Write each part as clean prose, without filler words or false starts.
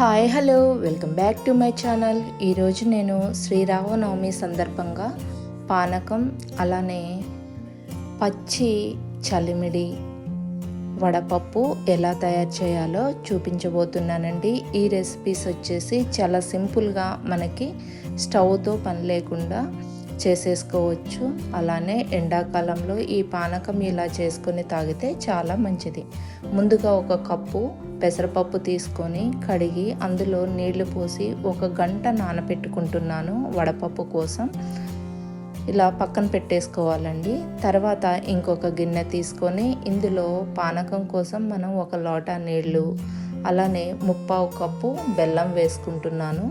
Hi hello welcome back to my channel. ఈరోజు నేను శ్రీరామనవమి సందర్భంగా పానకం అలానే పచ్చి చలిమిడి వడపప్పు ఎలా తయారు చేయాలో చూపించబోతున్నానండి. ఈ రెసిపీస్ వచ్చేసి చాలా సింపుల్గా మనకి స్టవ్తో పని లేకుండా చేసేసుకోవచ్చు. అలానే ఎండాకాలంలో ఈ పానకం ఇలా చేసుకొని తాగితే చాలా మంచిది. ముందుగా ఒక కప్పు పెసరపప్పు తీసుకొని కడిగి అందులో నీళ్లు పోసి 1 గంట నానబెట్టుకుంటున్నాను వడపప్పు కోసం. ఇలా పక్కన పెట్టేసుకోవాలండి. తర్వాత ఇంకొక గిన్నె తీసుకొని ఇందులో పానకం కోసం మనం 1 లోటా నీళ్లు అలానే 1/4 కప్పు బెల్లం వేసుకుంటున్నాను.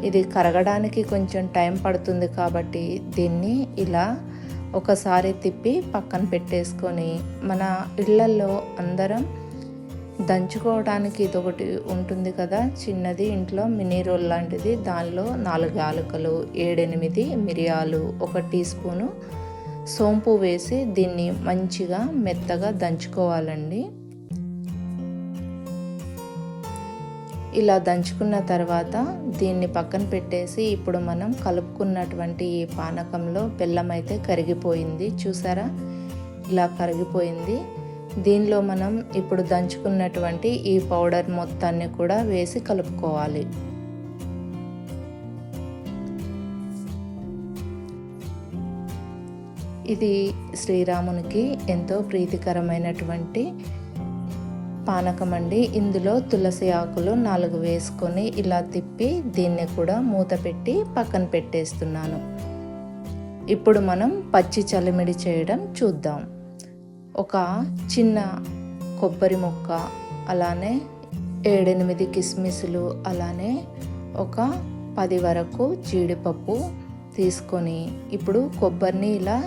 ఇది కరగడానికి కొంచెం టైం పడుతుంది కాబట్టి దీన్ని ఇలా ఒకసారి తిప్పి పక్కన పెట్టేసుకొని మన ఇళ్లల్లో అందరం దంచుకోవడానికి ఇదొకటి ఉంటుంది కదా, చిన్నది ఇంట్లో మినీ రోల్ లాంటిది. దానిలో 4 యాలకులు, 7-8 మిరియాలు, 1 టీ స్పూను సోంపు వేసి దీన్ని మంచిగా మెత్తగా దంచుకోవాలండి. ఇలా దంచుకున్న తర్వాత దీన్ని పక్కన పెట్టేసి ఇప్పుడు మనం కలుపుకున్నటువంటి ఈ పానకంలో బెల్లం అయితే కరిగిపోయింది. చూసారా, ఇలా కరిగిపోయింది. దీనిలో మనం ఇప్పుడు దంచుకున్నటువంటి ఈ పౌడర్ మొత్తాన్ని కూడా వేసి కలుపుకోవాలి. ఇది శ్రీరామునికి ఎంతో ప్రీతికరమైనటువంటి పానకం అండి. ఇందులో తులసి ఆకులు 4 వేసుకొని ఇలా తిప్పి దీన్ని కూడా మూత పెట్టి పక్కన పెట్టేస్తున్నాను. ఇప్పుడు మనం పచ్చి చలిమిడి చేయడం చూద్దాం. ఒక చిన్న కొబ్బరి ముక్క, అలానే 7-8 కిస్మిస్లు, అలానే ఒక 10 వరకు జీడిపప్పు తీసుకొని ఇప్పుడు కొబ్బరిని ఇలా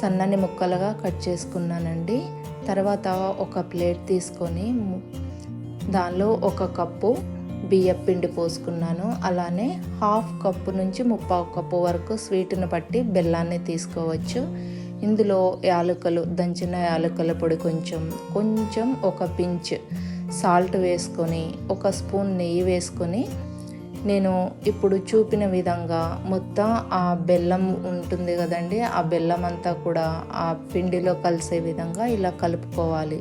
సన్నని ముక్కలుగా కట్ చేసుకున్నానండి. తర్వాత ఒక ప్లేట్ తీసుకొని దానిలో 1 కప్పు బియ్యం పిండి పోసుకున్నాను. అలానే 1/2 కప్పు నుంచి 1/4 కప్పు వరకు స్వీట్ని బట్టి బెల్లాన్ని తీసుకోవచ్చు. ఇందులో యాలకులు, దంచిన యాలకుల పొడి కొంచెం 1 పించ్ సాల్ట్ వేసుకొని 1 స్పూన్ నెయ్యి వేసుకొని నేను ఇప్పుడు చూపిన విధంగా మొత్తం ఆ బెల్లం ఉంటుంది కదండి, ఆ బెల్లం అంతా కూడా ఆ పిండిలో కలిసే విధంగా ఇలా కలుపుకోవాలి.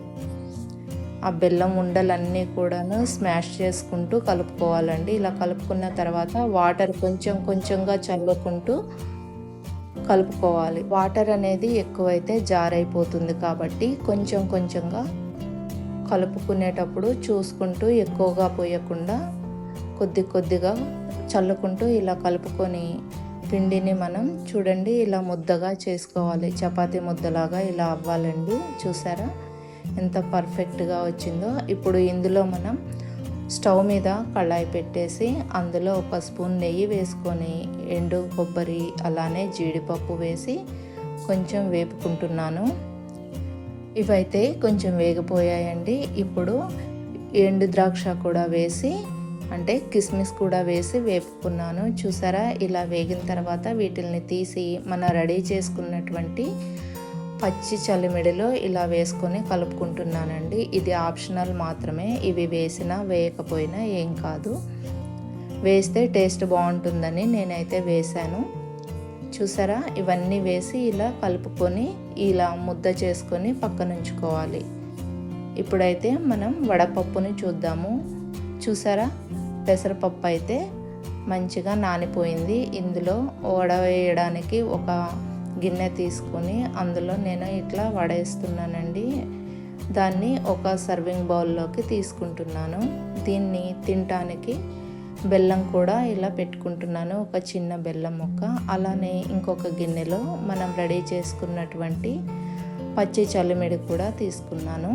ఆ బెల్లం ఉండలన్నీ కూడాను స్మాష్ చేసుకుంటూ కలుపుకోవాలండి. ఇలా కలుపుకున్న తర్వాత వాటర్ కొంచెంగా చల్లుకుంటూ కలుపుకోవాలి. వాటర్ అనేది ఎక్కువైతే జారైపోతుంది కాబట్టి కొంచెంగా కలుపుకునేటప్పుడు చూసుకుంటూ ఎక్కువగా పోయకుండా కొద్దిగా చల్లుకుంటూ ఇలా కలుపుకొని పిండిని మనం చూడండి ఇలా ముద్దగా చేసుకోవాలి. చపాతీ ముద్దలాగా ఇలా అవ్వాలండి. చూసారా ఎంత పర్ఫెక్ట్గా వచ్చిందో. ఇప్పుడు ఇందులో మనం స్టవ్ మీద కళాయి పెట్టేసి అందులో 1 స్పూన్ నెయ్యి వేసుకొని ఎండు కొబ్బరి అలానే జీడిపప్పు వేసి కొంచెం వేపుకుంటున్నాను. ఇవైతే కొంచెం వేగిపోయాయండి. ఇప్పుడు ఎండు ద్రాక్ష కూడా వేసి, అంటే కిస్మిస్ కూడా వేసి వేపుకున్నాను. చూసారా, ఇలా వేగిన తర్వాత వీటిల్ని తీసి మన రెడీ చేసుకున్నటువంటి పచ్చి చలిమిడిలో ఇలా వేసుకొని కలుపుకుంటున్నానండి. ఇది ఆప్షనల్ మాత్రమే. ఇవి వేసినా వేయకపోయినా ఏం కాదు. వేస్తే టేస్ట్ బాగుంటుందని నేనైతే వేశాను. చూసారా, ఇవన్నీ వేసి ఇలా కలుపుకొని ఇలా ముద్ద చేసుకొని పక్కన ఉంచుకోవాలి. ఇప్పుడైతే మనం వడపప్పుని చూద్దాము. చూసారా, పెసరపప్పు అయితే మంచిగా నానిపోయింది. ఇందులో వడ వేయడానికి ఒక గిన్నె తీసుకొని అందులో నేను ఇట్లా వడేస్తున్నానండి. దాన్ని ఒక సర్వింగ్ బౌల్లోకి తీసుకుంటున్నాను. దీన్ని తినటానికి బెల్లం కూడా ఇలా పెట్టుకుంటున్నాను, ఒక చిన్న బెల్లం ముక్క. అలానే ఇంకొక గిన్నెలో మనం రెడీ చేసుకున్నటువంటి పచ్చి చలిమిడి కూడా తీసుకున్నాను.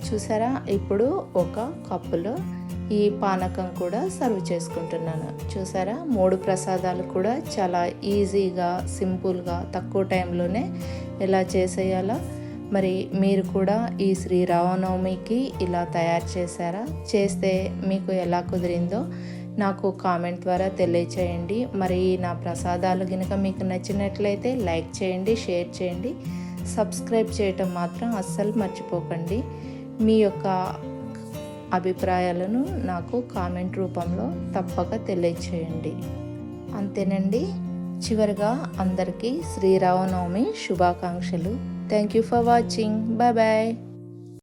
చూసారా, ఇప్పుడు 1 కప్పులో ఈ పానకం కూడా సర్వ్ చేసుకుంటున్నాను. చూసారా, 3 ప్రసాదాలు కూడా చాలా ఈజీగా సింపుల్గా తక్కువ టైంలోనే ఎలా చేసేయాలో. మరి మీరు కూడా ఈ శ్రీరామనవమికి ఇలా తయారు చేశారా? చేస్తే మీకు ఎలా కుదిరిందో నాకు కామెంట్ ద్వారా తెలియచేయండి. మరి నా ప్రసాదాలు కనుక మీకు నచ్చినట్లయితే లైక్ చేయండి, షేర్ చేయండి, సబ్స్క్రైబ్ చేయటం మాత్రం అస్సలు మర్చిపోకండి. మీ యొక్క అభిప్రాయాలను నాకు కామెంట్ రూపంలో తప్పక తెలియచేయండి. అంతేనండి. చివరిగా అందరికీ శ్రీరామనవమి శుభాకాంక్షలు. Thank you for watching. Bye bye.